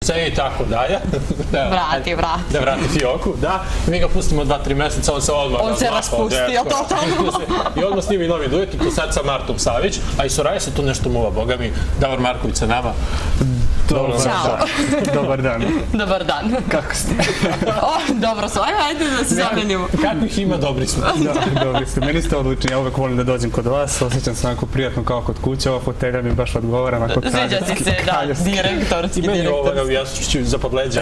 i tako dalje. Vrati. Da vrati fioku, da. Mi ga pustimo 2-3 meseca, on se odmah... On se raspustio totalno. I odmah snimi novi duet i to sad sa Martom Savić, a i Soraja se tu nešto muva, boga mi. Davor Marković sa nama. Ćao. Dobar dan. Dobar dan. Kako ste? Dobro su, ajde da se zamenimo. Kako ih ima, dobri smo. Dobri ste. Meni ste odlični, ja uvek volim da dođem kod vas, osjećam se onako prijatno kao kod kuće, ova fotelja mi baš odgovara, onako Sviđa ti se, da, direktorski. I meni ovoga u Jasnošću za podleđa.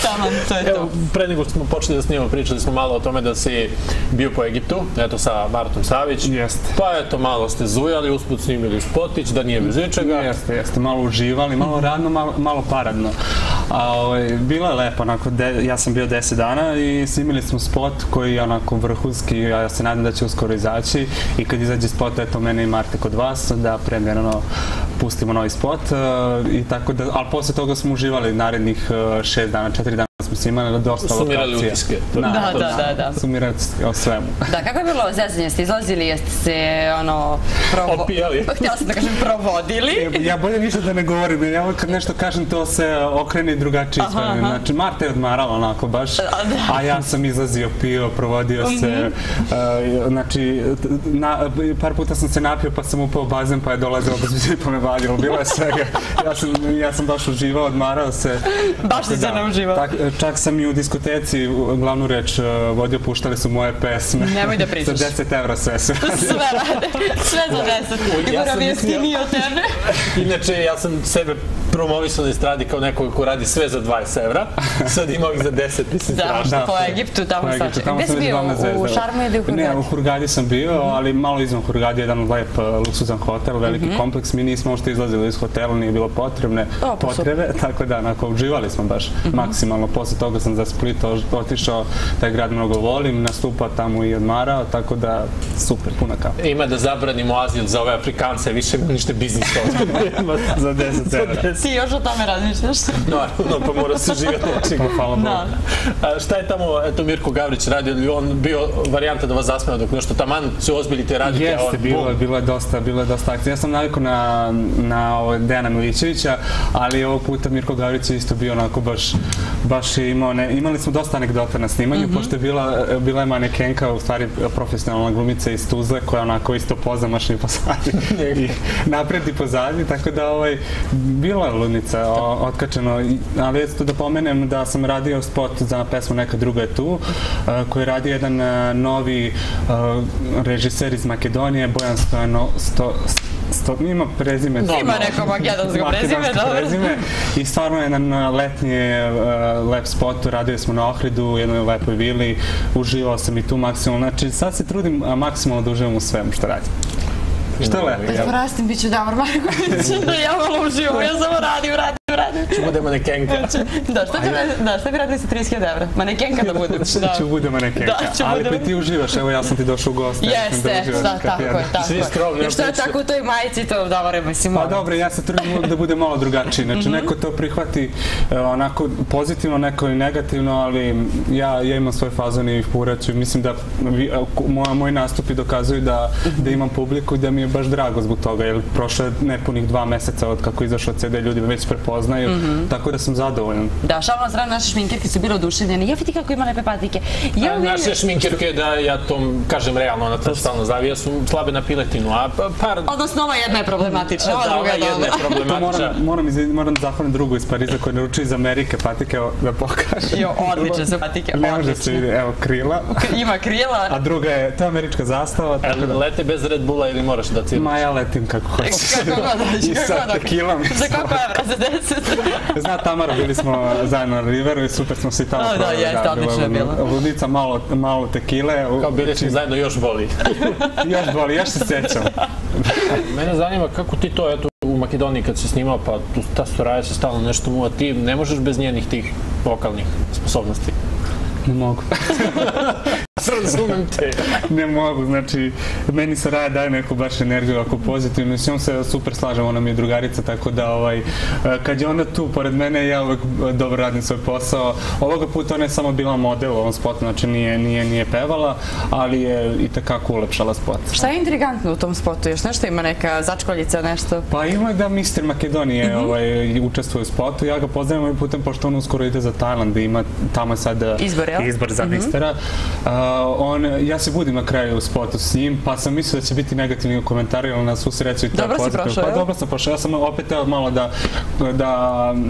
Taman, to je to. Evo, pre nego smo počeli da snimamo, pričali smo malo o tome da si bio po Egiptu, eto sa Martom Savić. Jeste. Pa eto, malo ste zujali, usput snimili spotić, da nije bez ničega. Jeste, malo uživali, malo radno, malo paradno. Bilo je lepo, ja sam bio 10 dana i snimili smo spot koji je onako vrhunski, ja se nadam da će uskoro izaći i kad izađe spot, eto mene i Marte kod vas, da premijerno pustimo novi spot i tako da, ali posle toga smo uživali narednih 6 dana, 4 dana smo se imali dosta lokacija. Sumirali utiske. Da. Sumirali o svemu. Da, kako je bilo zezanje? Jeste izlazili, jeste se opijali? Htjela sam da kažem provodili. Ja bolje ništa da ne govorim, jer ja kad nešto kažem to se okrene drugačije sve. Znači, Marta je odmarala onako baš, a ja sam izlazio, pio, provodio se. Znači, par puta sam se napio pa sam upao u bazen pa je dolazilo pa me vadilo. Bilo je svega. Ja sam baš uživao, odmarao se. Baš si se ne uživao. Čak sam i u diskoteci glavnu reč vodio, puštali su moje pesme. Nemoj da pričaš. Za 10 evra sve se rade. Sve rade. Sve za 10. I moram jeftiniji od tebe. Inače, ja sam sebe promovisao na estradi kao nekog ko radi sve za 20 evra. Sad ima ovih za 10, mislim strašno. Da, po Egiptu, tamo svače. Gde si bio? U Šarmu ili u Hurgadi? Ne, u Hurgadi sam bio, ali malo izvan Hurgadi, jedan lep luksuzan hotel, veliki kompleks. Mi nismo uopšte izlazili iz hotela, nije bilo potrebe, tako da, uživali smo baš maksimalno. Posle toga sam za Split otišao, taj grad mnogo volim, nastupao tamo i odmarao, tako da super, puna kapa. Ima da zabranimo azil za ove Afrikance, više nište biznis to. Za 10 evra. Ti još o tome razmišljaš? Naravno, pa mora se živjeti nečega. Hvala Bogu. Šta je tamo, eto, Mirko Gavrić radio, ili on bio varijanta da vas zasmeva dok nešto taman se ozbiljite, radite? Jeste, bilo je dosta akcija. Ja sam navikao na Dejana Milićevića, ali ovog puta Mirko Gavrić je isto bio onako baš je imali smo dosta anegdota na snimanju, pošto je bila je manekenka, u stvari profesionalna glumica iz Tuzle, koja onako isto pozamašna i pozadnji, i napred i pozadnji, tako da bila je ludnica, otkačeno, ali eto da pomenem da sam radio spot za pesmu Neka druga je tu, koji radi jedan novi režiser iz Makedonije, Bojan ima prezime. Ima neko makedonsko prezime, dobro. I stvarno je jedan letnji lep spot, radio smo na Ohridu, u jednoj lepoj vili, uživao sam i tu maksimalno, znači sad se trudim maksimalno da uživam u svemu što radim. Što je lepo? Da porastim, bit ću Davor Marković, ja malo uživam, ja samo radim. Ću bude manekenka. Da, šta bi radili sa 30.000 evra? Manekenka da budem. Ću bude manekenka, ali pa ti uživaš, evo ja sam ti došao u goste. Jeste, tako je. I što je tako u toj majici, to Davore, mislim. Pa dobro, ja se trudim da bude malo drugačiji, znači neko to prihvati onako pozitivno, neko i negativno, ali ja imam svoj fazon i furaću, mislim da moji nastupi dokazuju da imam publiku i da mi je baš drago zbog toga, jer prošlo je nepunih 2 meseca od kako izašao CD, ljudi već prepoznaju, tako da sam zadovoljan. Da, šalno na stranu, naše šminkerke su bile oduševljene. Ja vidi kako ima lepe patike. Naše šminkerke, da ja to kažem realno, ona to stalno zavija, su slabe na piletinu, a par... Odnosno, ova jedna je problematična, ova druga je dobra. Moram da zahvalim drugu iz Pariza koja naručuje iz Amerike patike, da pokažem. Jo, odlične su patike, odlične. Ne može se vidi, evo krila. Ima krila. A druga je, to je američka zastava. Lete bez Red Bulla ili moraš da ciriš? Ma ja letim kako hoćeš. Kako god, i sa tekilom. Za koliko evra? Za 10? Zna Tamara, bili smo zajedno na Riveru i super smo se i tamo proveli. Da, jeste, odlično je bilo. Ludica, malo tekile. Kao bili smo zajedno, još boli. Još boli, još se sećam. Mene zanima kako ti to, eto, u Makedoniji kad si snimao, pa ta Soraja se stalno nešto muva, ti ne možeš bez njenih tih vokalnih sposobnosti. Ne mogu. razumem te. Ne mogu, znači, meni Saraja daje neku baš energiju ako pozitivno, s njom se super slažem, ona mi je drugarica, tako da kad je ona tu pored mene, ja uvek dobro radim svoj posao. Ovoga puta ona je samo bila model u ovom spotu, znači nije pevala, ali je i takako ulepšala spot. Šta je intrigantno u tom spotu? Još nešto ima neka začkoljica, nešto? Pa ima da Mr. Makedonije učestvuje u spotu, ja ga pozdravim ovim putem pošto on uskoro ide za Tajland i ima tamo sad izbor za mistera. Ja se budim na kraju u spotu s njim, pa sam mislio da će biti negativni komentari, ali na svu sreću i to je pozitivno. Dobro si prošao, Pa dobro sam prošao, ja sam opet teo malo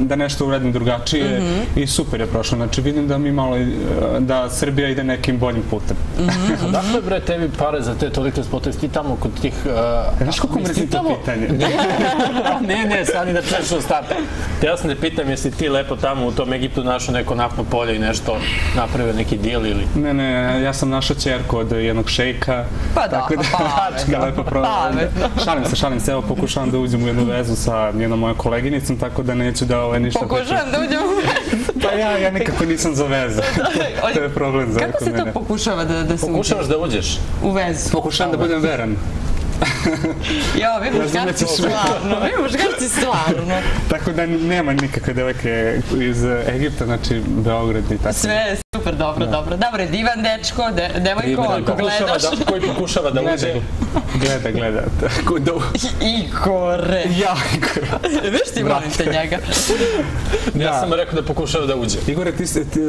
da nešto uradim drugačije i super je prošlo. Znači vidim da mi malo, da Srbija ide nekim boljim putem. Dakle, bre, tebi pare za te tolike spotove, ti tamo kod tih... Znaš kako mrzim to pitanje? Ne, stani da češ ostatak. Ja sam te pitam, jesi ti lepo tamo u tom Egiptu našao neko naftno polje i nešto napravio neki deal ili... Ne, ja sam našao ćerku od jednog šejka. Pa da, pametno. Šalim se, evo pokušavam da uđem u jednu vezu sa jednom mojom koleginicom, tako da neću da ništa... Pokušavam da uđem u vezu? Pa ja nekako nisam za vezu. To je problem za mene. Kako se to pokušava da se uđe? Pokušavaš da uđeš? U vezu. Pokušavam da budem veran. Jo, vi muškarci stvarno. Tako da nema nikakve devojke iz Egipta, znači Beograd i tako. Sve je super, dobro. Dobro, divan dečko, devojko, ako gledaš. Koji pokušava da uđe? Gleda. Igore. Ja, Igore. Viš ti volite njega? Ja sam rekao da pokušava da uđe. Igore,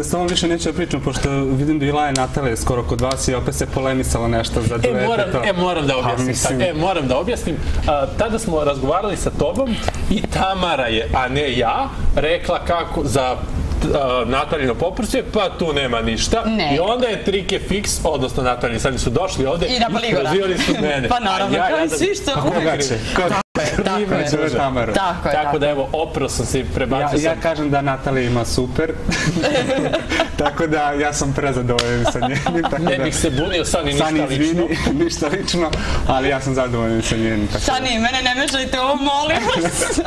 s tobom više neću da pričam, pošto vidim da Ilaja Natalija skoro kod vas i opet se polemisala nešto za duete. Moram da objasnim. Tada smo razgovarali sa tobom i Tamara je, a ne ja, rekla kako za Natalijino poprsje, pa tu nema ništa. I onda je Trike Fix, odnosno Natalijini sami su došli ovde i prozivali su mene. Pa naravno, kao i svi što... Tako da evo, oprao sam se i prebacio sam. Ja kažem da Natalija ima super, tako da ja sam prezadovoljen sa njenim. Ne bih se bunio, Sani, ništa lično, ali ja sam zadovoljen sa njenim. Sani, mene ne mešajte ovo, molim vas.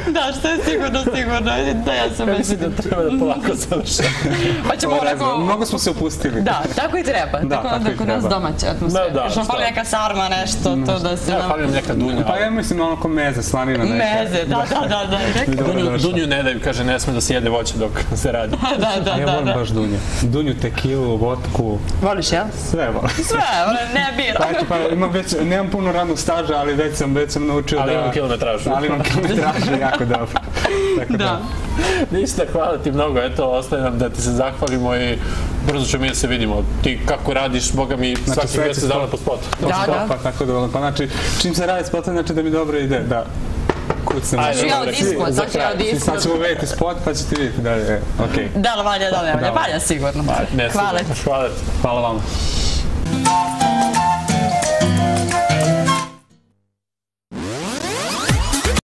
Da, što je sigurno, da ja sam već... Mislim da treba da polako završam. Pa ćemo onako... Mnogo smo se opustili. Da, tako i treba. Tako da kod nas domaća atmosfera. Što fali neka sarma, nešto, to da se... Ja falim neka dunja. Pa ja mislim na onako meze, slanina neka. Meze, da. Dunju ne daju, kaže, ne sme da se jede voće dok se radi. Da. Ja volim baš dunju. Dunju, tekilu, vodku. Voliš, jel? Sve volim. Sve, ne bira. Pa imam već, nemam puno radnog staža, ali već sam naučio da... Ali imam kilometražu. Jako dobro. Da. Ništa, hvala ti mnogo, eto, ostaje nam da ti se zahvalimo i brzo ćemo mi da se vidimo. Ti kako radiš, boga mi, svaki mjesec dana po spotu. Da. Pa tako da, pa znači, čim se radi spot, znači da mi dobro ide, da. Znači ja od iskod. Sad ćemo vidjeti spot, pa ćete vidjeti dalje, okej. Da, valja sigurno. Hvala ti. Hvala vama.